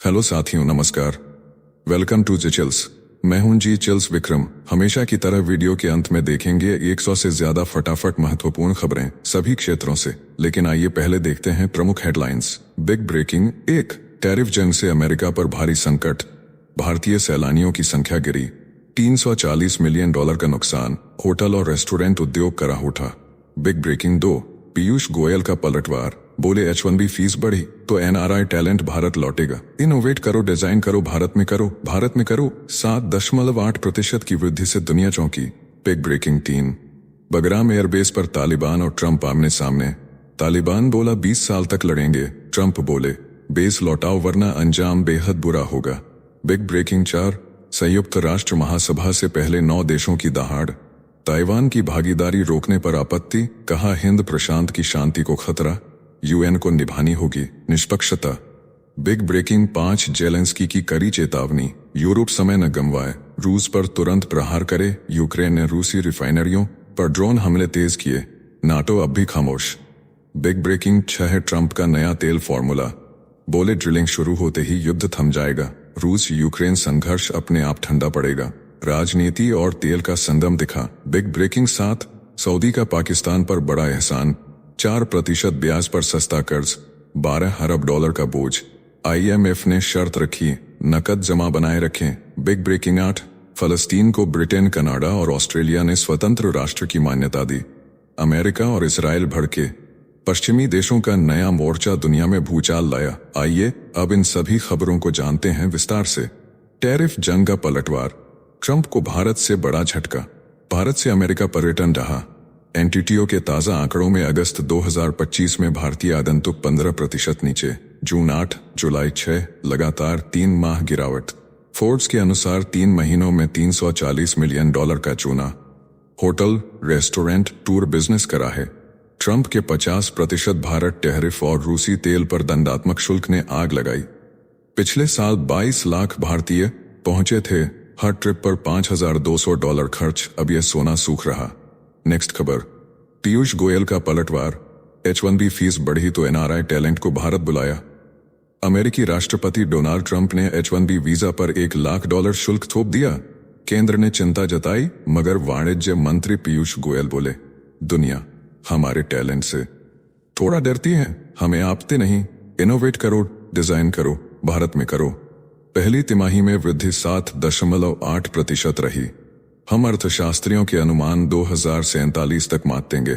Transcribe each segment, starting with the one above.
Hello साथियों, नमस्कार। Welcome to G Chills. मैं हूं जी चिल्स विक्रम। हमेशा की तरह वीडियो के अंत में देखेंगे 100 से ज्यादा फटाफट महत्वपूर्ण खबरें सभी क्षेत्रों से। लेकिन आइए पहले देखते हैं प्रमुख हेडलाइंस। बिग ब्रेकिंग 1, टैरिफ जंग से अमेरिका पर भारी संकट, भारतीय सैलानियों की संख्या गिरी, $340 मिलियन का नुकसान, होटल और रेस्टोरेंट उद्योग करा उठा। बिग ब्रेकिंग 2, पीयूष गोयल का पलटवार, बोले H1B फीस बढ़ी तो NRI टैलेंट भारत लौटेगा। इनोवेट करो, डिजाइन करो, भारत में करो, भारत में करो। 7.8% की वृद्धि से दुनिया चौंकी। बिग ब्रेकिंग 3, बगराम एयरबेस पर तालिबान और ट्रंप आमने सामने। तालिबान बोला 20 साल तक लड़ेंगे, ट्रंप बोले बेस लौटाओ वरना अंजाम बेहद बुरा होगा। बिग ब्रेकिंग 4, संयुक्त राष्ट्र महासभा से पहले 9 देशों की दहाड़, ताइवान की भागीदारी रोकने पर आपत्ति, कहा हिंद प्रशांत की शांति को खतरा, यूएन को निभानी होगी निष्पक्षता। बिग ब्रेकिंग 5, जेलेंस्की की कड़ी चेतावनी, यूरोप समय न गंवाए, रूस पर तुरंत प्रहार करे, यूक्रेन ने रूसी रिफाइनरियों पर ड्रोन हमले तेज किए, नाटो अब भी खामोश। बिग ब्रेकिंग 6, ट्रंप का नया तेल फॉर्मूला, बोले ड्रिलिंग शुरू होते ही युद्ध थम जाएगा, रूस यूक्रेन संघर्ष अपने आप ठंडा पड़ेगा, राजनीति और तेल का संगम दिखा। बिग ब्रेकिंग 7, सऊदी का पाकिस्तान पर बड़ा एहसान, 4% ब्याज पर सस्ता कर्ज, $12 अरब का बोझ, IMF ने शर्त रखी नकद जमा बनाए रखें। बिग ब्रेकिंग 8, फलस्तीन को ब्रिटेन, कनाडा और ऑस्ट्रेलिया ने स्वतंत्र राष्ट्र की मान्यता दी, अमेरिका और इसराइल भड़के, पश्चिमी देशों का नया मोर्चा दुनिया में भूचाल लाया। आइए अब इन सभी खबरों को जानते हैं विस्तार से। टैरिफ जंग का पलटवार, ट्रंप को भारत से बड़ा झटका, भारत से अमेरिका पर्यटन रहा। एनटीटीओ के ताजा आंकड़ों में अगस्त 2025 में भारतीय आगंतुक 15% नीचे, जून 8, जुलाई 6, लगातार 3 माह गिरावट। फोर्ब्स के अनुसार 3 महीनों में $340 मिलियन का चूना। होटल, रेस्टोरेंट, टूर बिजनेस करा है। ट्रंप के 50% भारत टैरिफ और रूसी तेल पर दंडात्मक शुल्क ने आग लगाई। पिछले साल 22 लाख भारतीय पहुंचे थे, हर ट्रिप पर $5,200 खर्च, अब यह सोना सूख रहा। नेक्स्ट खबर, पीयूष गोयल का पलटवार, H1B फीस बढ़ी तो NRI टैलेंट को भारत बुलाया। अमेरिकी राष्ट्रपति डोनाल्ड ट्रंप ने H1B वीजा पर $1 लाख शुल्क थोप दिया। केंद्र ने चिंता जताई, मगर वाणिज्य मंत्री पीयूष गोयल बोले दुनिया हमारे टैलेंट से थोड़ा डरती है, हमें आपते नहीं, इनोवेट करो, डिजाइन करो, भारत में करो। पहली तिमाही में वृद्धि 7.8% रही। हम अर्थशास्त्रियों के अनुमान 2047 तक मातेंगे।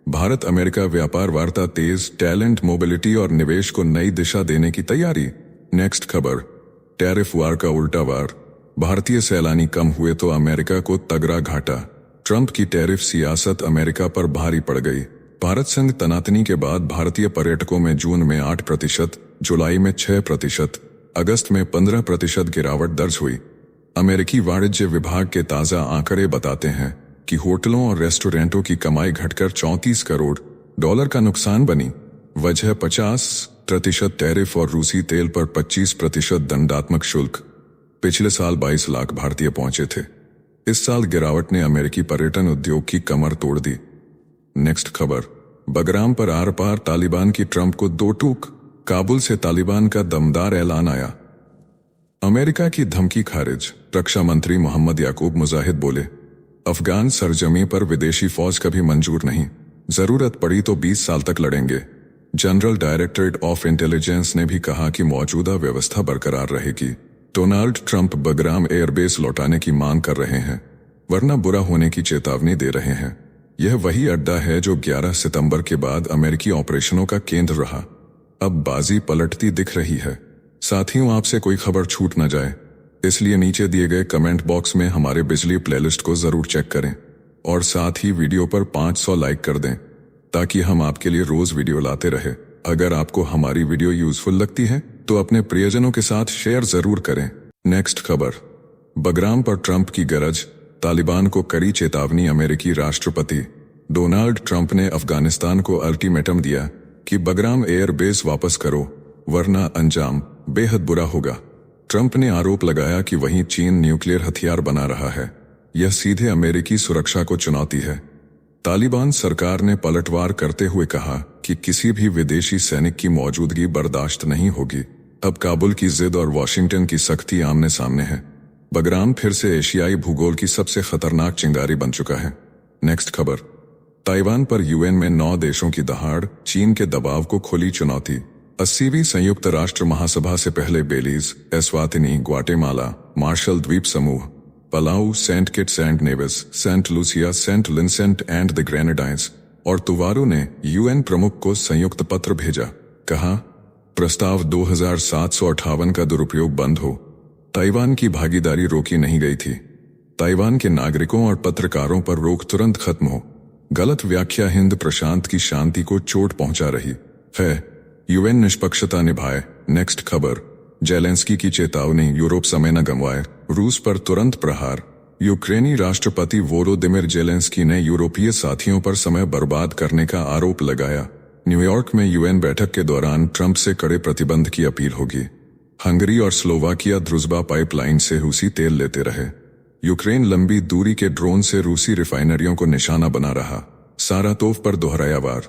भारत अमेरिका व्यापार वार्ता तेज, टैलेंट, मोबिलिटी और निवेश को नई दिशा देने की तैयारी। नेक्स्ट खबर, टैरिफ वार का उल्टा वार, भारतीय सैलानी कम हुए तो अमेरिका को तगड़ा घाटा। ट्रंप की टैरिफ सियासत अमेरिका पर भारी पड़ गई। भारत संग तनातनी के बाद भारतीय पर्यटकों में जून में 8%, जुलाई में 6%, अगस्त में 15% गिरावट दर्ज हुई। अमेरिकी वाणिज्य विभाग के ताजा आंकड़े बताते हैं कि होटलों और रेस्टोरेंटों की कमाई घटकर $34 करोड़ का नुकसान बनी। वजह 50% टैरिफ और रूसी तेल पर 25% दंडात्मक शुल्क। पिछले साल 22 लाख भारतीय पहुंचे थे। इस साल गिरावट ने अमेरिकी पर्यटन उद्योग की कमर तोड़ दी। नेक्स्ट खबर, बगराम पर आर पार, तालिबान की ट्रंप को 2 टूक, काबुल से तालिबान का दमदार ऐलान आया। अमेरिका की धमकी खारिज, रक्षा मंत्री मोहम्मद याकूब मुजाहिद बोले अफगान सरजमी पर विदेशी फौज कभी मंजूर नहीं, जरूरत पड़ी तो 20 साल तक लड़ेंगे। जनरल डायरेक्टरेट ऑफ इंटेलिजेंस ने भी कहा कि मौजूदा व्यवस्था बरकरार रहेगी। डोनाल्ड ट्रंप बगराम एयरबेस लौटाने की मांग कर रहे हैं, वरना बुरा होने की चेतावनी दे रहे हैं। यह वही अड्डा है जो 11 सितंबर के बाद अमेरिकी ऑपरेशनों का केंद्र रहा। अब बाजी पलटती दिख रही है। साथियों, आपसे कोई खबर छूट न जाए, इसलिए नीचे दिए गए कमेंट बॉक्स में हमारे बिजली प्लेलिस्ट को जरूर चेक करें और साथ ही वीडियो पर 500 लाइक कर दें ताकि हम आपके लिए रोज वीडियो लाते रहे। अगर आपको हमारी वीडियो यूजफुल लगती है तो अपने प्रियजनों के साथ शेयर जरूर करें। नेक्स्ट खबर, बगराम पर ट्रंप की गरज, तालिबान को कड़ी चेतावनी। अमेरिकी राष्ट्रपति डोनाल्ड ट्रंप ने अफगानिस्तान को अल्टीमेटम दिया कि बगराम एयरबेस वापस करो वरना अंजाम बेहद बुरा होगा। ट्रंप ने आरोप लगाया कि वहीं चीन न्यूक्लियर हथियार बना रहा है। यह सीधे अमेरिकी सुरक्षा को चुनौती है। तालिबान सरकार ने पलटवार करते हुए कहा कि किसी भी विदेशी सैनिक की मौजूदगी बर्दाश्त नहीं होगी। अब काबुल की जिद और वॉशिंगटन की सख्ती आमने सामने है। बगराम फिर से एशियाई भूगोल की सबसे खतरनाक चिंगारी बन चुका है। नेक्स्ट खबर, ताइवान पर यूएन में 9 देशों की दहाड़, चीन के दबाव को खुली चुनौती। 80वीं संयुक्त राष्ट्र महासभा से पहले बेलीज, एस्वातिनी, ग्वाटेमाला, मार्शल द्वीप समूह, Palau, Saint Kitts and Nevis, Saint Lucia, Saint Vincent and the Grenadines और तुवारू ने यूएन प्रमुख को संयुक्त पत्र भेजा। कहा, प्रस्ताव 2758 का दुरुपयोग बंद हो। ताइवान की भागीदारी रोकी नहीं गई थी। ताइवान के नागरिकों और पत्रकारों पर रोक तुरंत खत्म हो। गलत व्याख्या हिंद प्रशांत की शांति को चोट पहुंचा रही है। यूएन निष्पक्षता निभाए। नेक्स्ट खबर, जेलेंस्की की चेतावनी, यूरोप समय न गंवाए, रूस पर तुरंत प्रहार। यूक्रेनी राष्ट्रपति वोलोदिमिर जेलेंस्की ने यूरोपीय साथियों पर समय बर्बाद करने का आरोप लगाया। न्यूयॉर्क में यूएन बैठक के दौरान ट्रंप से कड़े प्रतिबंध की अपील होगी। हंगरी और स्लोवाकिया द्रुज़बा पाइपलाइन से रूसी तेल लेते रहे। यूक्रेन लंबी दूरी के ड्रोन से रूसी रिफाइनरियों को निशाना बना रहा। सारातोव पर दोहराया वार।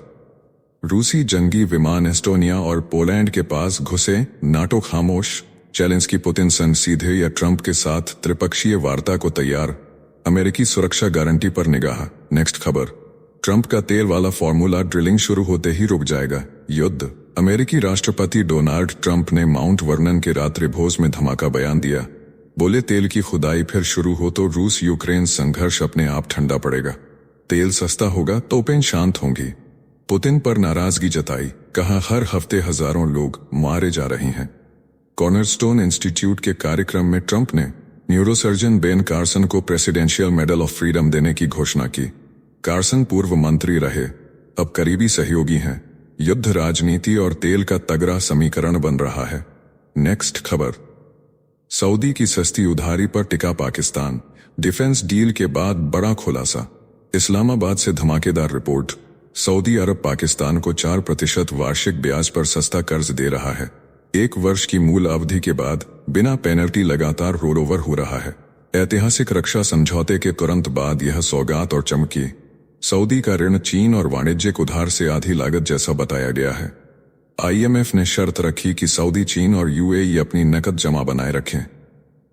रूसी जंगी विमान एस्टोनिया और पोलैंड के पास घुसे, नाटो खामोश। जेलेंस्की पुतिन संग सीधे या ट्रंप के साथ त्रिपक्षीय वार्ता को तैयार। अमेरिकी सुरक्षा गारंटी पर निगाह। नेक्स्ट खबर, ट्रंप का तेल वाला फॉर्मूला ड्रिलिंग शुरू होते ही रुक जाएगा। युद्ध। अमेरिकी राष्ट्रपति डोनाल्ड ट्रंप ने माउंट वर्नन के रात्रिभोज में धमाका बयान दिया। बोले, तेल की खुदाई फिर शुरू हो तो रूस यूक्रेन संघर्ष अपने आप ठंडा पड़ेगा। तेल सस्ता होगा, तोपें शांत होंगी। पुतिन पर नाराजगी जताई। कहा, हर हफ्ते हजारों लोग मारे जा रहे हैं। कॉर्नरस्टोन इंस्टीट्यूट के कार्यक्रम में ट्रंप ने न्यूरोसर्जन बेन कार्सन को प्रेसिडेंशियल मेडल ऑफ फ्रीडम देने की घोषणा की। कार्सन पूर्व मंत्री रहे, अब करीबी सहयोगी हैं। युद्ध, राजनीति और तेल का तगड़ा समीकरण बन रहा है। नेक्स्ट खबर, सऊदी की सस्ती उधारी पर टिका पाकिस्तान। डिफेंस डील के बाद बड़ा खुलासा। इस्लामाबाद से धमाकेदार रिपोर्ट। सऊदी अरब पाकिस्तान को 4% वार्षिक ब्याज पर सस्ता कर्ज दे रहा है। 1 वर्ष की मूल अवधि के बाद बिना पेनल्टी लगातार रोल ओवर हो रहा है। ऐतिहासिक रक्षा समझौते के तुरंत बाद यह सौगात और चमकी। सऊदी का ऋण चीन और वाणिज्यिक उधार से आधी लागत जैसा बताया गया है। आईएमएफ ने शर्त रखी कि सऊदी, चीन और यूएई अपनी नकद जमा बनाए रखें।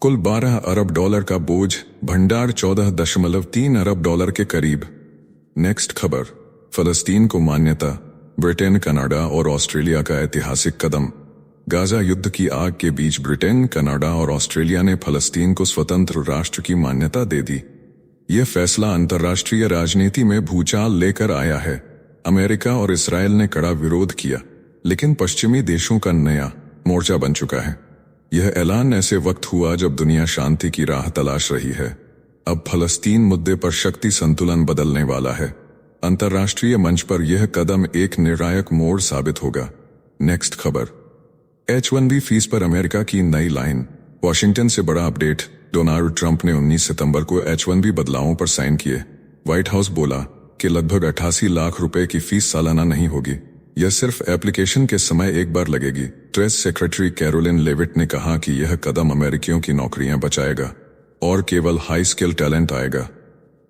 कुल $12 अरब का बोझ, भंडार $14.3 अरब के करीब। नेक्स्ट खबर, फलस्तीन को मान्यता। ब्रिटेन, कनाडा और ऑस्ट्रेलिया का ऐतिहासिक कदम। गाजा युद्ध की आग के बीच ब्रिटेन, कनाडा और ऑस्ट्रेलिया ने फलस्तीन को स्वतंत्र राष्ट्र की मान्यता दे दी। यह फैसला अंतर्राष्ट्रीय राजनीति में भूचाल लेकर आया है। अमेरिका और इसराइल ने कड़ा विरोध किया, लेकिन पश्चिमी देशों का नया मोर्चा बन चुका है। यह ऐलान ऐसे वक्त हुआ जब दुनिया शांति की राह तलाश रही है। अब फलस्तीन मुद्दे पर शक्ति संतुलन बदलने वाला है। अंतर्राष्ट्रीय मंच पर यह कदम एक निर्णायक मोड़ साबित होगा। नेक्स्ट खबर, H-1B फीस पर अमेरिका की नई लाइन। वॉशिंगटन से बड़ा अपडेट। डोनाल्ड ट्रंप ने 19 सितंबर को H-1B बदलावों पर साइन किए। व्हाइट हाउस बोला कि लगभग 88 लाख रुपए की फीस सालाना नहीं होगी। यह सिर्फ एप्लीकेशन के समय एक बार लगेगी। ट्रेस सेक्रेटरी कैरोलिन लेविट ने कहा कि यह कदम अमेरिकियों की नौकरियां बचाएगा और केवल हाई स्किल टैलेंट आएगा।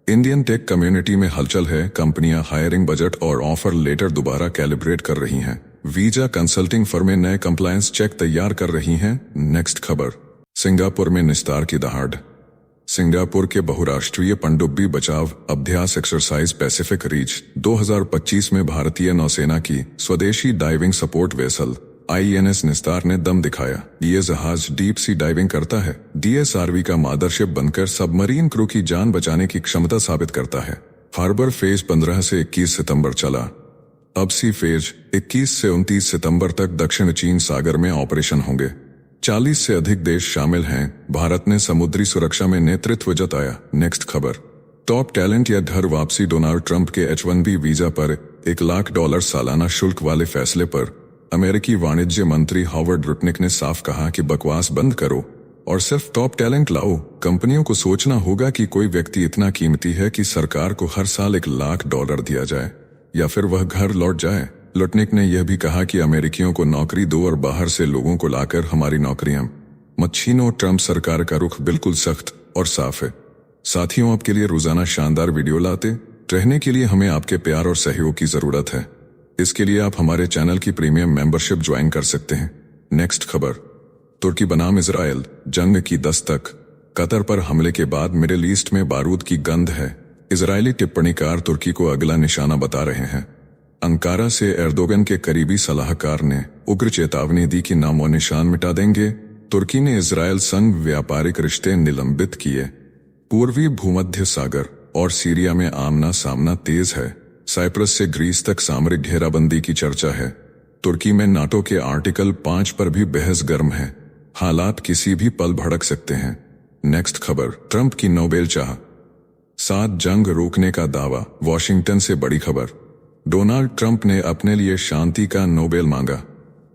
इंडियन टेक कम्युनिटी में हलचल है। कंपनियां हायरिंग बजट और ऑफर लेटर दोबारा कैलिब्रेट कर रही हैं। वीजा कंसल्टिंग फर्में नए कंप्लायंस चेक तैयार कर रही हैं। नेक्स्ट खबर, सिंगापुर में निस्तार की दहाड़। सिंगापुर के बहुराष्ट्रीय पनडुब्बी बचाव अभ्यास एक्सरसाइज पैसिफिक रीच 2025 में भारतीय नौसेना की स्वदेशी डाइविंग सपोर्ट वेसल INS निस्तार ने दम दिखाया। ये जहाज डीप सी डाइविंग करता है। DSRV का मादरशिप बनकर सबमरीन क्रू की जान बचाने की क्षमता साबित करता है। हार्बर फेज 15 से 21 सितंबर चला। अब सी फेज 21 से 29 सितंबर तक दक्षिण चीन सागर में ऑपरेशन होंगे। 40 से अधिक देश शामिल हैं। भारत ने समुद्री सुरक्षा में नेतृत्व जताया। नेक्स्ट खबर, टॉप टैलेंट या घर वापसी। डोनाल्ड ट्रंप के H-1B वीजा पर $1 लाख सालाना शुल्क वाले फैसले पर अमेरिकी वाणिज्य मंत्री हॉवर्ड रुटनिक ने साफ कहा कि बकवास बंद करो और सिर्फ टॉप टैलेंट लाओ। कंपनियों को सोचना होगा कि कोई व्यक्ति इतना कीमती है कि सरकार को हर साल $1 लाख दिया जाए या फिर वह घर लौट जाए। लुटनिक ने यह भी कहा कि अमेरिकियों को नौकरी दो और बाहर से लोगों को लाकर हमारी नौकरियां मत छीनो। ट्रंप सरकार का रुख बिल्कुल सख्त और साफ है। साथियों, आपके लिए रोजाना शानदार वीडियो लाते रहने के लिए हमें आपके प्यार और सहयोग की जरूरत है। इसके लिए आप हमारे चैनल की प्रीमियम मेंबरशिप ज्वाइन कर सकते हैं। नेक्स्ट खबर, तुर्की बनाम इजराइल जंग की दस्तक। कतर पर हमले के बाद मिडिल ईस्ट में बारूद की गंध है। इजरायली टिप्पणीकार तुर्की को अगला निशाना बता रहे हैं। अंकारा से एर्दोगन के करीबी सलाहकार ने उग्र चेतावनी दी कि नामो निशान मिटा देंगे। तुर्की ने इजरायल संग व्यापारिक रिश्ते निलंबित किए। पूर्वी भूमध्य सागर और सीरिया में आमना सामना तेज है। साइप्रस से ग्रीस तक सामरिक घेराबंदी की चर्चा है। तुर्की में नाटो के आर्टिकल 5 पर भी बहस गर्म है। हालात किसी भी पल भड़क सकते हैं। नेक्स्ट खबर, ट्रंप की नोबेल चाह, 7 जंग रोकने का दावा। वॉशिंगटन से बड़ी खबर, डोनाल्ड ट्रंप ने अपने लिए शांति का नोबेल मांगा।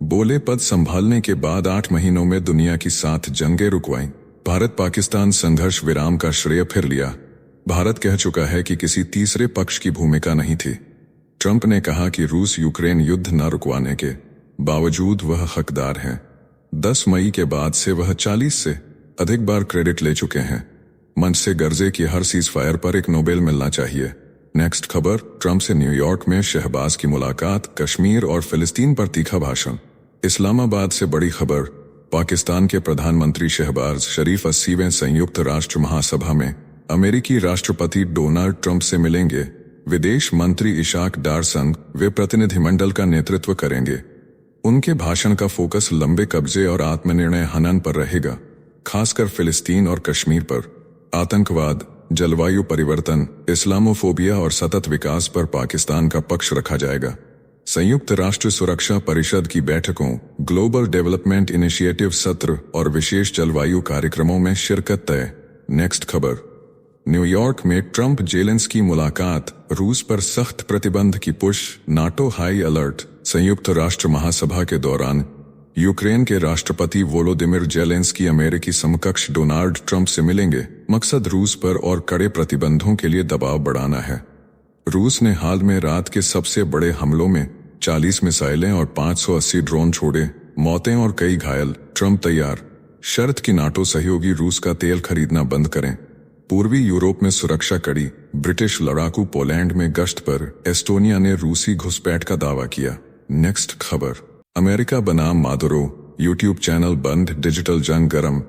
बोले पद संभालने के बाद 8 महीनों में दुनिया की 7 जंगें रुकवाईं। भारत पाकिस्तान संघर्ष विराम का श्रेय फिर लिया। भारत कह चुका है कि किसी तीसरे पक्ष की भूमिका नहीं थी। ट्रंप ने कहा कि रूस यूक्रेन युद्ध न रुकवाने के बावजूद वह हकदार है। 10 मई के बाद से वह 40 से अधिक बार क्रेडिट ले चुके हैं। मंच से गर्जे कि हर सीज फायर पर एक नोबेल मिलना चाहिए। नेक्स्ट खबर, ट्रंप से न्यूयॉर्क में शहबाज की मुलाकात, कश्मीर और फिलिस्तीन पर तीखा भाषण। इस्लामाबाद से बड़ी खबर, पाकिस्तान के प्रधानमंत्री शहबाज शरीफ 80वें संयुक्त राष्ट्र महासभा में अमेरिकी राष्ट्रपति डोनाल्ड ट्रंप से मिलेंगे। विदेश मंत्री इशाक डार संग वे प्रतिनिधिमंडल का नेतृत्व करेंगे। उनके भाषण का फोकस लंबे कब्जे और आत्मनिर्णय हनन पर रहेगा, खासकर फिलिस्तीन और कश्मीर पर। आतंकवाद, जलवायु परिवर्तन, इस्लामोफोबिया और सतत विकास पर पाकिस्तान का पक्ष रखा जाएगा। संयुक्त राष्ट्र सुरक्षा परिषद की बैठकों, ग्लोबल डेवलपमेंट इनिशिएटिव सत्र और विशेष जलवायु कार्यक्रमों में शिरकत तय। नेक्स्ट खबर, न्यूयॉर्क में ट्रंप जेलेंस्की मुलाकात, रूस पर सख्त प्रतिबंध की पुश, नाटो हाई अलर्ट। संयुक्त राष्ट्र महासभा के दौरान यूक्रेन के राष्ट्रपति वोलोदिमिर जेलेंस्की अमेरिकी समकक्ष डोनाल्ड ट्रंप से मिलेंगे। मकसद रूस पर और कड़े प्रतिबंधों के लिए दबाव बढ़ाना है। रूस ने हाल में रात के सबसे बड़े हमलों में 40 मिसाइलें और 580 ड्रोन छोड़े, मौतें और कई घायल। ट्रंप तैयार, शर्त कि नाटो सहयोगी रूस का तेल खरीदना बंद करें। पूर्वी यूरोप में सुरक्षा कड़ी, ब्रिटिश लड़ाकू पोलैंड में गश्त पर, एस्टोनिया ने रूसी घुसपैठ का दावा किया। नेक्स्ट खबर, अमेरिका बनाम मादुरो, यूट्यूब चैनल बंद, डिजिटल जंग गरम।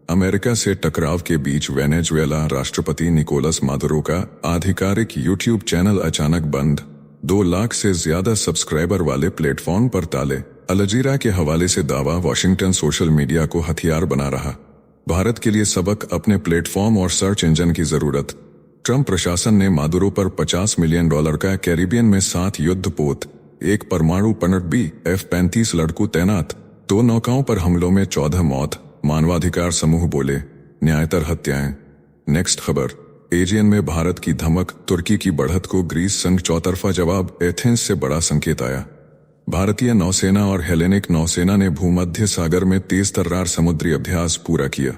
अमेरिका से टकराव के बीच वेनेजुएला राष्ट्रपति निकोलस मादुरो का आधिकारिक यूट्यूब चैनल अचानक बंद। 2 लाख से ज्यादा सब्सक्राइबर वाले प्लेटफॉर्म पर ताले। अल जजीरा के हवाले से दावा, वॉशिंगटन सोशल मीडिया को हथियार बना रहा। भारत के लिए सबक, अपने प्लेटफॉर्म और सर्च इंजन की जरूरत। ट्रंप प्रशासन ने मादुरो पर $50 मिलियन का कैरिबियन में 7 युद्धपोत, 1 परमाणु पनडुब्बी, F-35 लड़ाकू तैनात, 2 नौकाओं पर हमलों में 14 मौत। मानवाधिकार समूह बोले, न्यायतर हत्याएं। नेक्स्ट खबर, एजियन में भारत की धमक, तुर्की की बढ़त को ग्रीस संग चौतरफा जवाब। एथेंस से बड़ा संकेत आया। भारतीय नौसेना और हेलेनिक नौसेना ने भूमध्य सागर में तेज तर्रार समुद्री अभ्यास पूरा किया।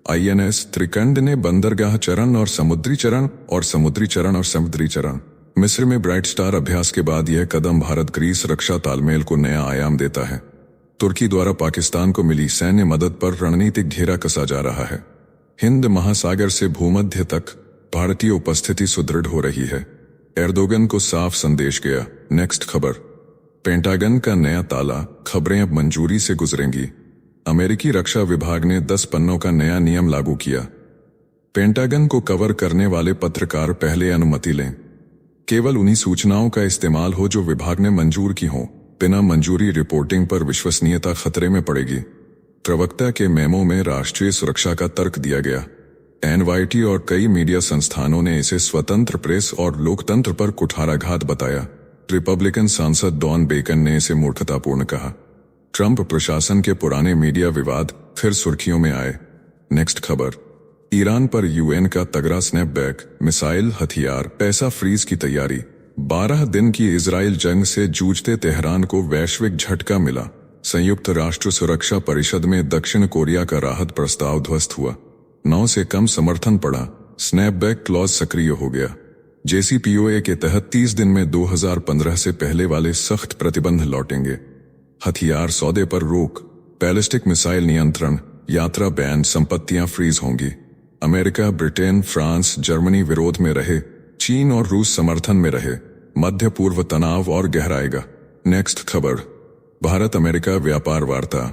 INS त्रिकंड ने बंदरगाह चरण और समुद्री चरण। मिस्र में ब्राइट स्टार अभ्यास के बाद यह कदम भारत ग्रीस रक्षा तालमेल को नया आयाम देता है। तुर्की द्वारा पाकिस्तान को मिली सैन्य मदद पर रणनीतिक घेरा कसा जा रहा है। हिंद महासागर से भूमध्य तक भारतीय उपस्थिति सुदृढ़ हो रही है। एर्दोगन को साफ संदेश गया। नेक्स्ट खबर, पेंटागन का नया ताला, खबरें अब मंजूरी से गुजरेंगी। अमेरिकी रक्षा विभाग ने 10 पन्नों का नया नियम लागू किया। पेंटागन को कवर करने वाले पत्रकार पहले अनुमति लें। केवल उन्हीं सूचनाओं का इस्तेमाल हो जो विभाग ने मंजूर की हों। बिना मंजूरी रिपोर्टिंग पर विश्वसनीयता खतरे में पड़ेगी। प्रवक्ता के मेमो में राष्ट्रीय सुरक्षा का तर्क दिया गया। NYT और कई मीडिया संस्थानों ने इसे स्वतंत्र प्रेस और लोकतंत्र पर कुठाराघात बताया। रिपब्लिकन सांसद डॉन बेकन ने इसे मूर्खतापूर्ण कहा। ट्रंप प्रशासन के पुराने मीडिया विवाद फिर सुर्खियों में आए। नेक्स्ट खबर, ईरान पर UN का तगड़ा स्नैपबैक, मिसाइल, हथियार, पैसा फ्रीज की तैयारी। 12 दिन की इजराइल जंग से जूझते तेहरान को वैश्विक झटका मिला। संयुक्त राष्ट्र सुरक्षा परिषद में दक्षिण कोरिया का राहत प्रस्ताव ध्वस्त हुआ। 9 से कम समर्थन पड़ा। स्नैपबैक क्लॉज सक्रिय हो गया। JCPOA के तहत 30 दिन में 2015 से पहले वाले सख्त प्रतिबंध लौटेंगे। हथियार सौदे पर रोक, बैलिस्टिक मिसाइल नियंत्रण, यात्रा बैन, संपत्तियां फ्रीज होंगी। अमेरिका, ब्रिटेन, फ्रांस, जर्मनी विरोध में रहे, चीन और रूस समर्थन में रहे। मध्य पूर्व तनाव और गहराएगा। नेक्स्ट खबर, भारत अमेरिका व्यापार वार्ता,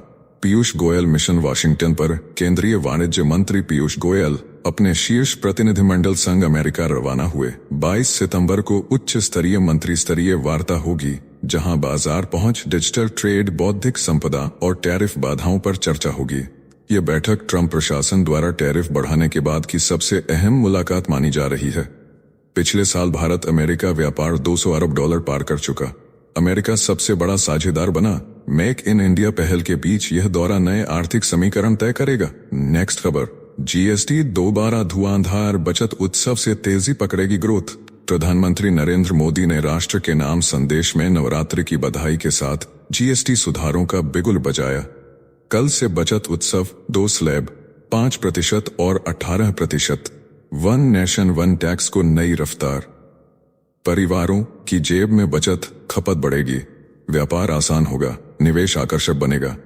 पीयूष गोयल मिशन वाशिंगटन पर केंद्रीय वाणिज्य मंत्री पीयूष गोयल अपने शीर्ष प्रतिनिधिमंडल संग अमेरिका रवाना हुए। 22 सितंबर को उच्च स्तरीय मंत्री स्तरीय वार्ता होगी, जहां बाजार पहुंच, डिजिटल ट्रेड, बौद्धिक संपदा और टैरिफ बाधाओं पर चर्चा होगी। ये बैठक ट्रंप प्रशासन द्वारा टैरिफ बढ़ाने के बाद की सबसे अहम मुलाकात मानी जा रही है। पिछले साल भारत अमेरिका व्यापार $200 अरब पार कर चुका। अमेरिका सबसे बड़ा साझेदार बना। मेक इन इंडिया पहल के बीच यह दौरा नए आर्थिक समीकरण तय करेगा। नेक्स्ट खबर, जीएसटी दोबारा धुआंधार, बचत उत्सव से तेजी पकड़ेगी ग्रोथ। प्रधानमंत्री नरेंद्र मोदी ने राष्ट्र के नाम संदेश में नवरात्रि की बधाई के साथ जीएसटी सुधारों का बिगुल बजाया। कल से बचत उत्सव 2 स्लैब 5% और 18%, वन नेशन वन टैक्स को नई रफ्तार। परिवारों की जेब में बचत, खपत बढ़ेगी, व्यापार आसान होगा, निवेश आकर्षक बनेगा।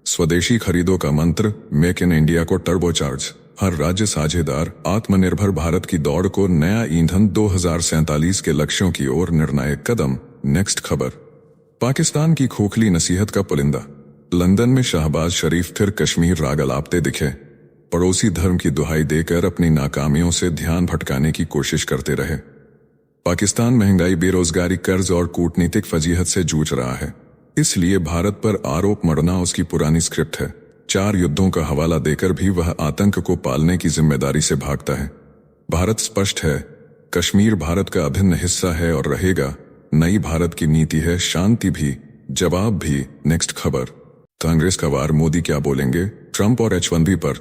स्वदेशी खरीदों का मंत्र, मेक इन इंडिया को टर्बोचार्ज। हर राज्य साझेदार, आत्मनिर्भर भारत की दौड़ को नया ईंधन, 2047 के लक्ष्यों की ओर निर्णायक कदम। नेक्स्ट खबर, पाकिस्तान की खोखली नसीहत का पुलिंदा। लंदन में शहबाज शरीफ फिर कश्मीर राग अलापते दिखे। पड़ोसी धर्म की दुहाई देकर अपनी नाकामियों से ध्यान भटकाने की कोशिश करते रहे। पाकिस्तान महंगाई, बेरोजगारी, कर्ज और कूटनीतिक फजीहत से जूझ रहा है। इसलिए भारत पर आरोप मढ़ना उसकी पुरानी स्क्रिप्ट है। 4 युद्धों का हवाला देकर भी वह आतंक को पालने की जिम्मेदारी से भागता है। भारत स्पष्ट है, कश्मीर भारत का अभिन्न हिस्सा है और रहेगा। नई भारत की नीति है, शांति भी, जवाब भी। नेक्स्ट खबर, कांग्रेस का वार, मोदी क्या बोलेंगे ट्रंप और H1B पर।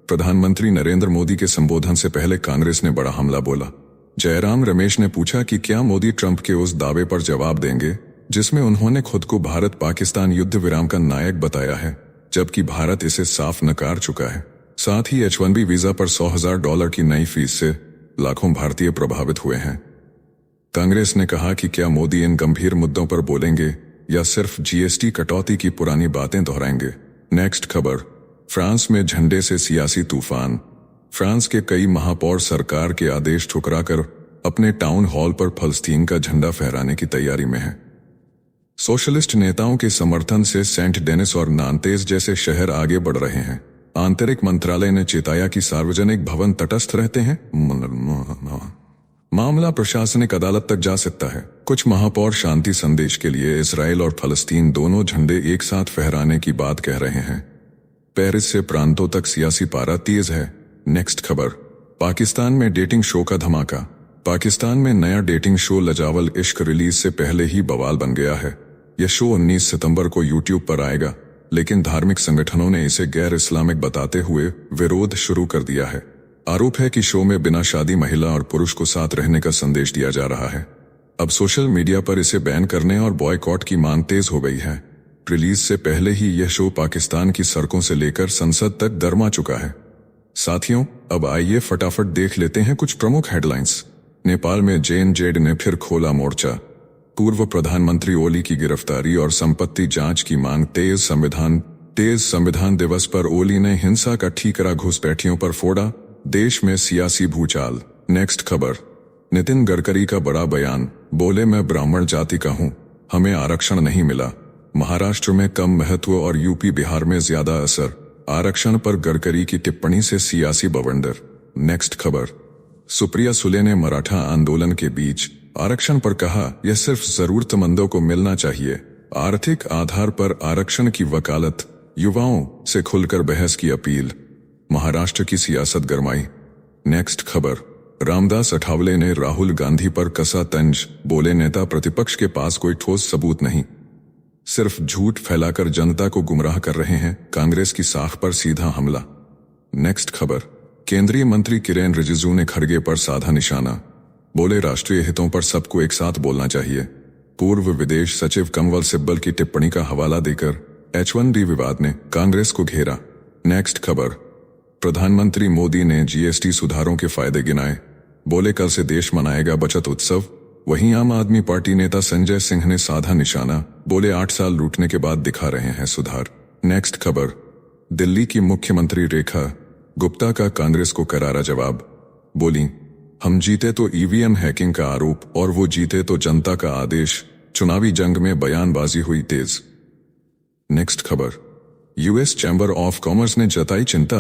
प्रधानमंत्री नरेंद्र मोदी के संबोधन से पहले कांग्रेस ने बड़ा हमला बोला। जयराम रमेश ने पूछा कि क्या मोदी ट्रंप के उस दावे पर जवाब देंगे जिसमें उन्होंने खुद को भारत पाकिस्तान युद्ध विराम का नायक बताया है, जबकि भारत इसे साफ नकार चुका है। साथ ही H1B वीजा पर $100,000 की नई फीस से लाखों भारतीय प्रभावित हुए हैं। कांग्रेस ने कहा कि क्या मोदी इन गंभीर मुद्दों पर बोलेंगे या सिर्फ जीएसटी कटौती की पुरानी बातें दोहराएंगे। नेक्स्ट खबर, फ्रांस में झंडे से सियासी तूफान। फ्रांस के कई महापौर सरकार के आदेश ठुकराकर अपने टाउन हॉल पर फलस्तीन का झंडा फहराने की तैयारी में हैं। सोशलिस्ट नेताओं के समर्थन से सेंट डेनिस और नांतेज जैसे शहर आगे बढ़ रहे हैं। आंतरिक मंत्रालय ने चेताया कि सार्वजनिक भवन तटस्थ रहते हैं। मामला प्रशासनिक अदालत तक जा सकता है। कुछ महापौर शांति संदेश के लिए इजराइल और फलस्तीन दोनों झंडे एक साथ फहराने की बात कह रहे हैं। पेरिस से प्रांतों तक सियासी पारा तेज है। नेक्स्ट खबर, पाकिस्तान में डेटिंग शो का धमाका। पाकिस्तान में नया डेटिंग शो लजावल इश्क रिलीज से पहले ही बवाल बन गया है। यह शो 19 सितंबर को यूट्यूब पर आएगा, लेकिन धार्मिक संगठनों ने इसे गैर इस्लामिक बताते हुए विरोध शुरू कर दिया है। आरोप है कि शो में बिना शादी महिला और पुरुष को साथ रहने का संदेश दिया जा रहा है। अब सोशल मीडिया पर इसे बैन करने और बॉयकॉट की मांग तेज हो गई है। रिलीज से पहले ही यह शो पाकिस्तान की सड़कों से लेकर संसद तक गरमा चुका है। साथियों, अब आइए फटाफट देख लेते हैं कुछ प्रमुख हेडलाइंस। नेपाल में JNZ ने फिर खोला मोर्चा। पूर्व प्रधानमंत्री ओली की गिरफ्तारी और संपत्ति जांच की मांग तेज। संविधान दिवस पर ओली ने हिंसा का ठीकरा घुसपैठियों पर फोड़ा। देश में सियासी भूचाल। नेक्स्ट खबर, नितिन गडकरी का बड़ा बयान, बोले मैं ब्राह्मण जाति का हूं, हमें आरक्षण नहीं मिला। महाराष्ट्र में कम महत्व और यूपी बिहार में ज्यादा असर। आरक्षण पर गडकरी की टिप्पणी से सियासी बवंडर। नेक्स्ट खबर, सुप्रिया सुले ने मराठा आंदोलन के बीच आरक्षण पर कहा, यह सिर्फ जरूरतमंदों को मिलना चाहिए। आर्थिक आधार पर आरक्षण की वकालत। युवाओं से खुलकर बहस की अपील। महाराष्ट्र की सियासत गरमाई। नेक्स्ट खबर, रामदास अठावले ने राहुल गांधी पर कसा तंज, बोले नेता प्रतिपक्ष के पास कोई ठोस सबूत नहीं, सिर्फ झूठ फैलाकर जनता को गुमराह कर रहे हैं। कांग्रेस की साख पर सीधा हमला। नेक्स्ट खबर, केंद्रीय मंत्री किरेन रिजिजू ने खड़गे पर साधा निशाना, बोले राष्ट्रीय हितों पर सबको एक साथ बोलना चाहिए। पूर्व विदेश सचिव कंवल सिब्बल की टिप्पणी का हवाला देकर H1B विवाद ने कांग्रेस को घेरा। नेक्स्ट खबर, प्रधानमंत्री मोदी ने जीएसटी सुधारों के फायदे गिनाए, बोले कल से देश मनाएगा बचत उत्सव। वहीं आम आदमी पार्टी नेता संजय सिंह ने साधा निशाना, बोले 8 साल लूटने के बाद दिखा रहे हैं सुधार। नेक्स्ट खबर, दिल्ली की मुख्यमंत्री रेखा गुप्ता का कांग्रेस को करारा जवाब, बोली हम जीते तो ईवीएम हैकिंग का आरोप और वो जीते तो जनता का आदेश। चुनावी जंग में बयानबाजी हुई तेज। नेक्स्ट खबर, यूएस चैम्बर ऑफ कॉमर्स ने जताई चिंता,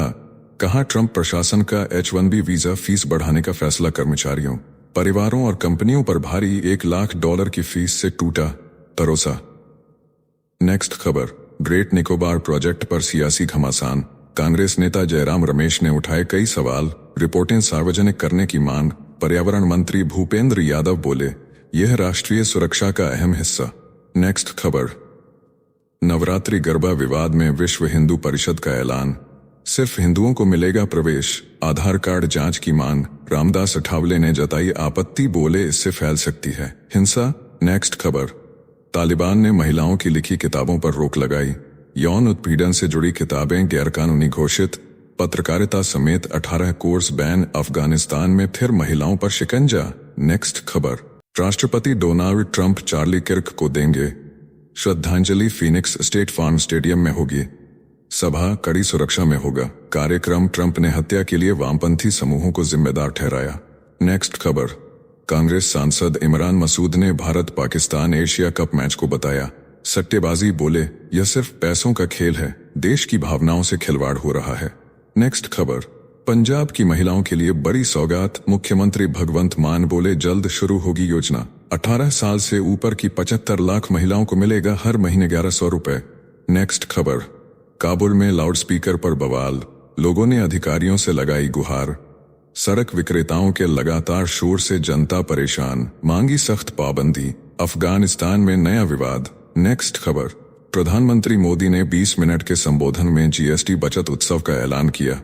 कहा ट्रंप प्रशासन का H-1B वीजा फीस बढ़ाने का फैसला कर्मचारियों, परिवारों और कंपनियों पर भारी $1 लाख की फीस से टूटा भरोसा। नेक्स्ट खबर, ग्रेट निकोबार प्रोजेक्ट पर सियासी घमासान, कांग्रेस नेता जयराम रमेश ने उठाए कई सवाल, रिपोर्टें सार्वजनिक करने की मांग। पर्यावरण मंत्री भूपेंद्र यादव बोले, यह राष्ट्रीय सुरक्षा का अहम हिस्सा। नेक्स्ट खबर, नवरात्रि गरबा विवाद में विश्व हिंदू परिषद का ऐलान, सिर्फ हिंदुओं को मिलेगा प्रवेश, आधार कार्ड जांच की मांग। रामदास अठावले ने जताई आपत्ति, बोले इससे फैल सकती है हिंसा। नेक्स्ट खबर, तालिबान ने महिलाओं की लिखी किताबों पर रोक लगाई, यौन उत्पीड़न से जुड़ी किताबें गैरकानूनी घोषित। पत्रकारिता समेत 18 कोर्स बैन, अफगानिस्तान में फिर महिलाओं पर शिकंजा। नेक्स्ट खबर, राष्ट्रपति डोनाल्ड ट्रंप चार्ली किर्क को देंगे श्रद्धांजलि, फीनिक्स स्टेट फार्म स्टेडियम में होगी सभा, कड़ी सुरक्षा में होगा कार्यक्रम। ट्रंप ने हत्या के लिए वामपंथी समूहों को जिम्मेदार ठहराया। नेक्स्ट खबर, कांग्रेस सांसद इमरान मसूद ने Bharat Pakistan Asia cup match को बताया सट्टेबाजी, बोले यह सिर्फ पैसों का खेल है, देश की भावनाओं से खिलवाड़ हो रहा है। नेक्स्ट खबर, पंजाब की महिलाओं के लिए बड़ी सौगात, मुख्यमंत्री भगवंत मान बोले जल्द शुरू होगी योजना। 18 साल से ऊपर की 75 लाख महिलाओं को मिलेगा हर महीने 1100 रुपए। नेक्स्ट खबर, काबुल में लाउडस्पीकर पर बवाल, लोगों ने अधिकारियों से लगाई गुहार। सड़क विक्रेताओं के लगातार शोर से जनता परेशान, मांगी सख्त पाबंदी। अफगानिस्तान में नया विवाद। नेक्स्ट खबर, प्रधानमंत्री मोदी ने 20 मिनट के संबोधन में जीएसटी बचत उत्सव का ऐलान किया,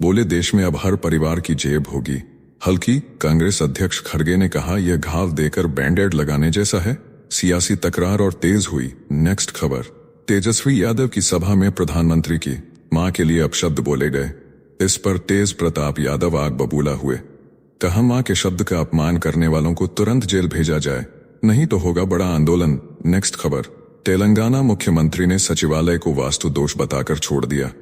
बोले देश में अब हर परिवार की जेब होगी हल्की। कांग्रेस अध्यक्ष खड़गे ने कहा यह घाव देकर बैंडेड लगाने जैसा है। सियासी तकरार और तेज हुई। नेक्स्ट खबर, तेजस्वी यादव की सभा में प्रधानमंत्री की मां के लिए अपशब्द बोले गए, इस पर तेज प्रताप यादव आग बबूला हुए, कहा मां के शब्द का अपमान करने वालों को तुरंत जेल भेजा जाए, नहीं तो होगा बड़ा आंदोलन। नेक्स्ट खबर, तेलंगाना मुख्यमंत्री ने सचिवालय को वास्तु दोष बताकर छोड़ दिया,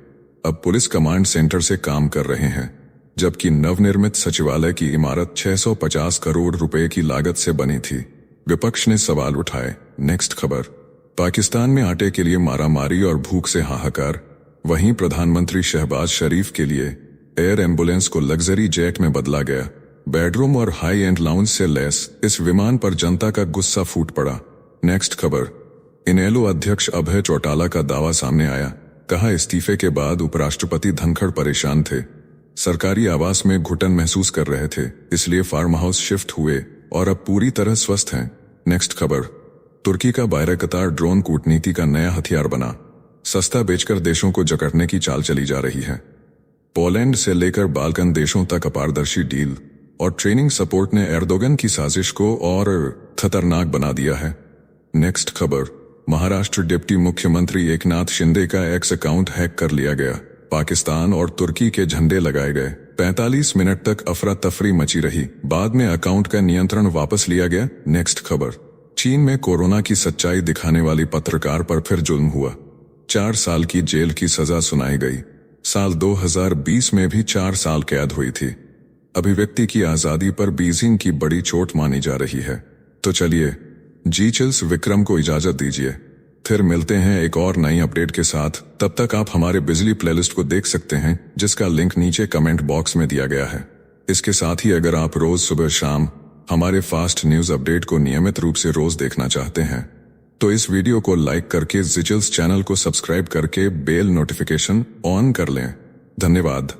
अब पुलिस कमांड सेंटर से काम कर रहे हैं, जबकि नवनिर्मित सचिवालय की इमारत 650 करोड़ रुपए की लागत से बनी थी। विपक्ष ने सवाल उठाए। नेक्स्ट खबर, पाकिस्तान में आटे के लिए मारामारी और भूख से हाहाकार, वहीं प्रधानमंत्री शहबाज शरीफ के लिए एयर एम्बुलेंस को लग्जरी जेट में बदला गया, बेडरूम और हाई एंड लाउंज से लैस इस विमान पर जनता का गुस्सा फूट पड़ा। नेक्स्ट खबर, इनेलो अध्यक्ष अभय चौटाला का दावा सामने आया, कहा इस्तीफे के बाद उपराष्ट्रपति धनखड़ परेशान थे, सरकारी आवास में घुटन महसूस कर रहे थे, इसलिए फार्म हाउस शिफ्ट हुए और अब पूरी तरह स्वस्थ हैं। नेक्स्ट खबर, तुर्की का बायरकतार ड्रोन कूटनीति का नया हथियार बना, सस्ता बेचकर देशों को जकड़ने की चाल चली जा रही है। पोलैंड से लेकर बाल्कन देशों तक अपारदर्शी डील और ट्रेनिंग सपोर्ट ने एर्दोगन की साजिश को और खतरनाक बना दिया है। नेक्स्ट खबर, महाराष्ट्र डिप्टी मुख्यमंत्री एकनाथ शिंदे का एक्स अकाउंट हैक कर लिया गया, पाकिस्तान और तुर्की के झंडे लगाए गए, 45 मिनट तक अफरा तफरी मची रही, बाद में अकाउंट का नियंत्रण वापस लिया गया। नेक्स्ट खबर, चीन में कोरोना की सच्चाई दिखाने वाली पत्रकार पर फिर जुल्म हुआ, 4 साल की जेल की सजा सुनाई गई। साल 2020 में भी 4 साल कैद हुई थी। अभिव्यक्ति की आजादी पर बीजिंग की बड़ी चोट मानी जा रही है। तो चलिए जी चिल्स विक्रम को इजाजत दीजिए, फिर मिलते हैं एक और नई अपडेट के साथ। तब तक आप हमारे बिजली प्लेलिस्ट को देख सकते हैं, जिसका लिंक नीचे कमेंट बॉक्स में दिया गया है। इसके साथ ही अगर आप रोज सुबह शाम हमारे फास्ट न्यूज अपडेट को नियमित रूप से रोज देखना चाहते हैं, तो इस वीडियो को लाइक करके जी चिल्स चैनल को सब्सक्राइब करके बेल नोटिफिकेशन ऑन कर लें। धन्यवाद।